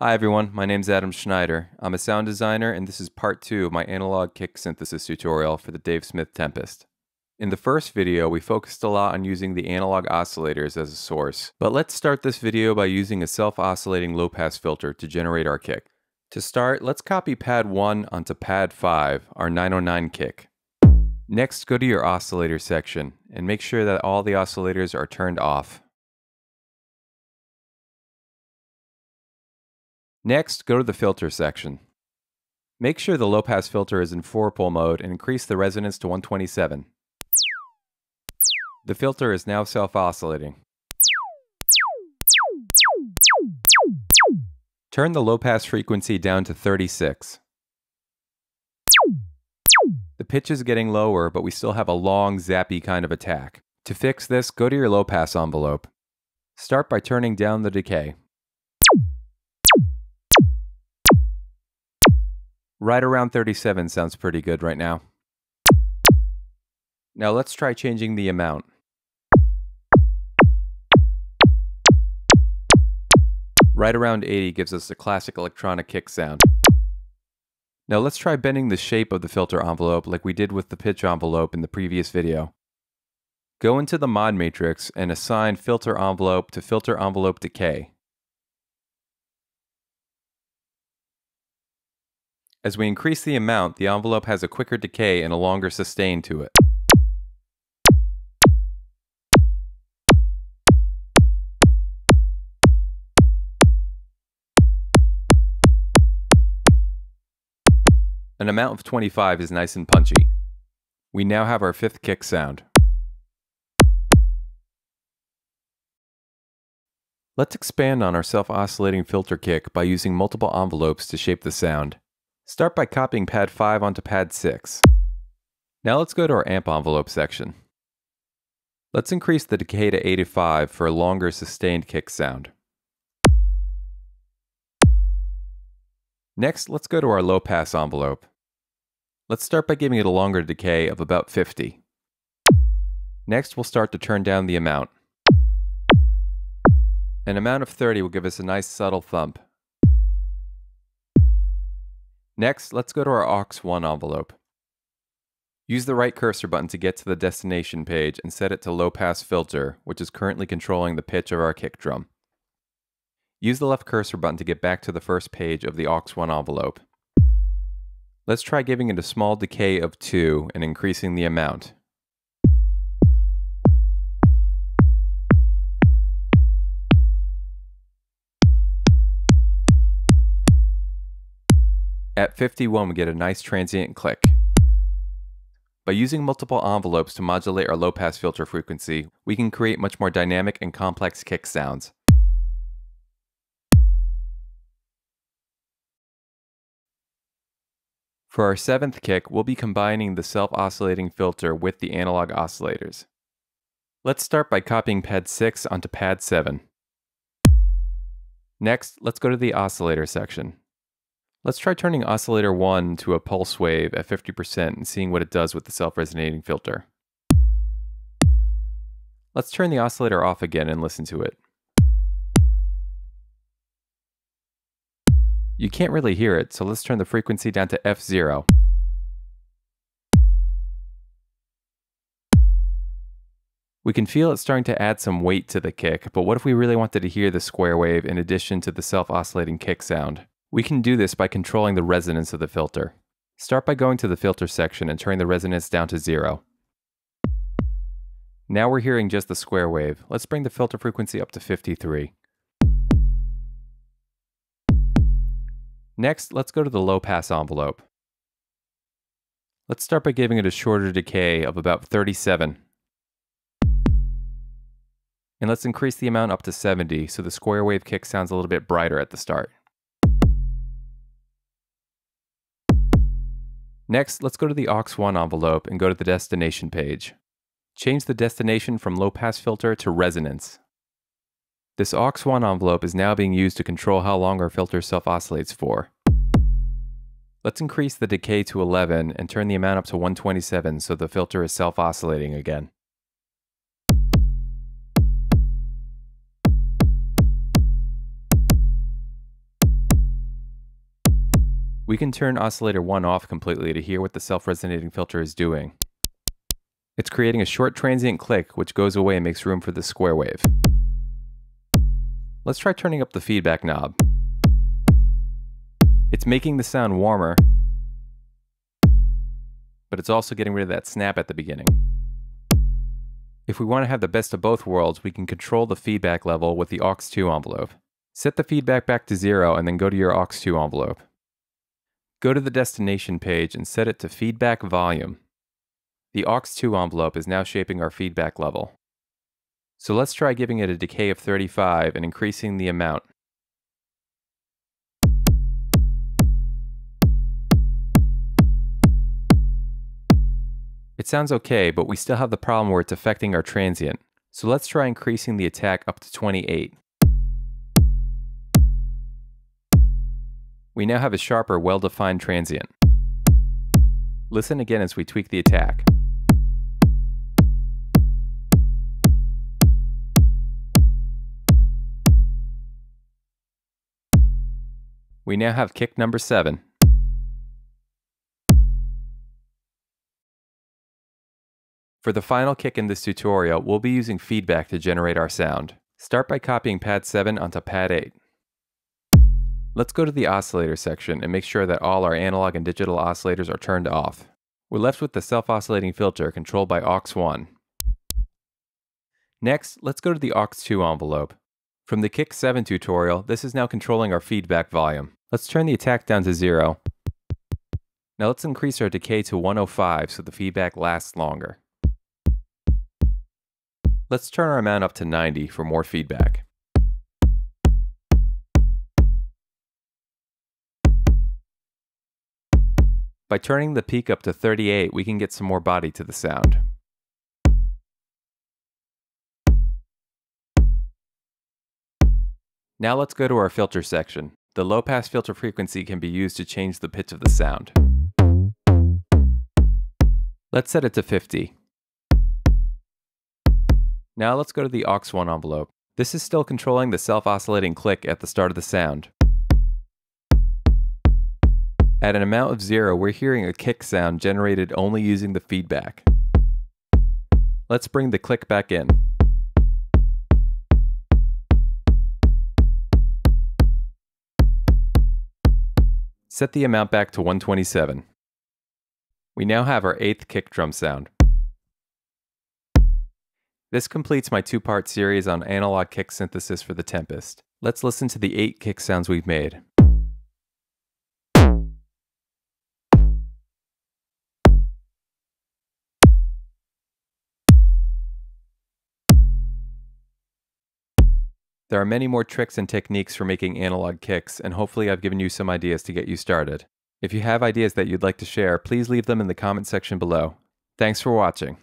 Hi everyone, my name's Adam Schneider. I'm a sound designer and this is part 2 of my analog kick synthesis tutorial for the DSI Tempest. In the first video, we focused a lot on using the analog oscillators as a source, but let's start this video by using a self-oscillating low-pass filter to generate our kick. To start, let's copy pad 1 onto pad 5, our 909 kick. Next, go to your oscillator section and make sure that all the oscillators are turned off. Next, go to the filter section. Make sure the low-pass filter is in 4-pole mode and increase the resonance to 127. The filter is now self-oscillating. Turn the low-pass frequency down to 36. The pitch is getting lower, but we still have a long, zappy kind of attack. To fix this, go to your low-pass envelope. Start by turning down the decay. Right around 37 sounds pretty good right now. Now let's try changing the amount. Right around 80 gives us a classic electronic kick sound. Now let's try bending the shape of the filter envelope like we did with the pitch envelope in the previous video. Go into the mod matrix and assign filter envelope to filter envelope decay. As we increase the amount, the envelope has a quicker decay and a longer sustain to it. An amount of 25 is nice and punchy. We now have our 5th kick sound. Let's expand on our self-oscillating filter kick by using multiple envelopes to shape the sound. Start by copying pad 5 onto pad 6. Now let's go to our amp envelope section. Let's increase the decay to 85 for a longer sustained kick sound. Next, let's go to our low pass envelope. Let's start by giving it a longer decay of about 50. Next, we'll start to turn down the amount. An amount of 30 will give us a nice subtle thump. Next, let's go to our aux1 envelope. Use the right cursor button to get to the destination page and set it to low pass filter, which is currently controlling the pitch of our kick drum. Use the left cursor button to get back to the first page of the aux1 envelope. Let's try giving it a small decay of 2 and increasing the amount. At 51, we get a nice transient click. By using multiple envelopes to modulate our low-pass filter frequency, we can create much more dynamic and complex kick sounds. For our 7th kick, we'll be combining the self-oscillating filter with the analog oscillators. Let's start by copying pad 6 onto pad 7. Next, let's go to the oscillator section. Let's try turning oscillator 1 to a pulse wave at 50% and seeing what it does with the self-resonating filter. Let's turn the oscillator off again and listen to it. You can't really hear it, so let's turn the frequency down to F0. We can feel it starting to add some weight to the kick, but what if we really wanted to hear the square wave in addition to the self-oscillating kick sound? We can do this by controlling the resonance of the filter. Start by going to the filter section and turning the resonance down to 0. Now we're hearing just the square wave. Let's bring the filter frequency up to 53. Next, let's go to the low pass envelope. Let's start by giving it a shorter decay of about 37. And let's increase the amount up to 70 so the square wave kick sounds a little bit brighter at the start. Next, let's go to the aux1 envelope and go to the destination page. Change the destination from low pass filter to resonance. This aux1 envelope is now being used to control how long our filter self-oscillates for. Let's increase the decay to 11 and turn the amount up to 127 so the filter is self-oscillating again. We can turn oscillator 1 off completely to hear what the self-resonating filter is doing. It's creating a short transient click which goes away and makes room for the square wave. Let's try turning up the feedback knob. It's making the sound warmer, but it's also getting rid of that snap at the beginning. If we want to have the best of both worlds, we can control the feedback level with the aux2 envelope. Set the feedback back to 0 and then go to your aux2 envelope. Go to the destination page and set it to feedback volume. The aux2 envelope is now shaping our feedback level. So let's try giving it a decay of 35 and increasing the amount. It sounds okay, but we still have the problem where it's affecting our transient. So let's try increasing the attack up to 28. We now have a sharper, well-defined transient. Listen again as we tweak the attack. We now have kick number 7. For the final kick in this tutorial, we'll be using feedback to generate our sound. Start by copying pad 7 onto pad 8. Let's go to the oscillator section and make sure that all our analog and digital oscillators are turned off. We're left with the self-oscillating filter controlled by aux1. Next, let's go to the aux2 envelope. From the kick 7 tutorial, this is now controlling our feedback volume. Let's turn the attack down to 0. Now let's increase our decay to 105 so the feedback lasts longer. Let's turn our amount up to 90 for more feedback. By turning the peak up to 38, we can get some more body to the sound. Now let's go to our filter section. The low-pass filter frequency can be used to change the pitch of the sound. Let's set it to 50. Now let's go to the aux1 envelope. This is still controlling the self-oscillating click at the start of the sound. At an amount of 0, we're hearing a kick sound generated only using the feedback. Let's bring the click back in. Set the amount back to 127. We now have our 8th kick drum sound. This completes my 2-part series on analog kick synthesis for the Tempest. Let's listen to the 8 kick sounds we've made. There are many more tricks and techniques for making analog kicks, and hopefully I've given you some ideas to get you started. If you have ideas that you'd like to share, please leave them in the comment section below. Thanks for watching.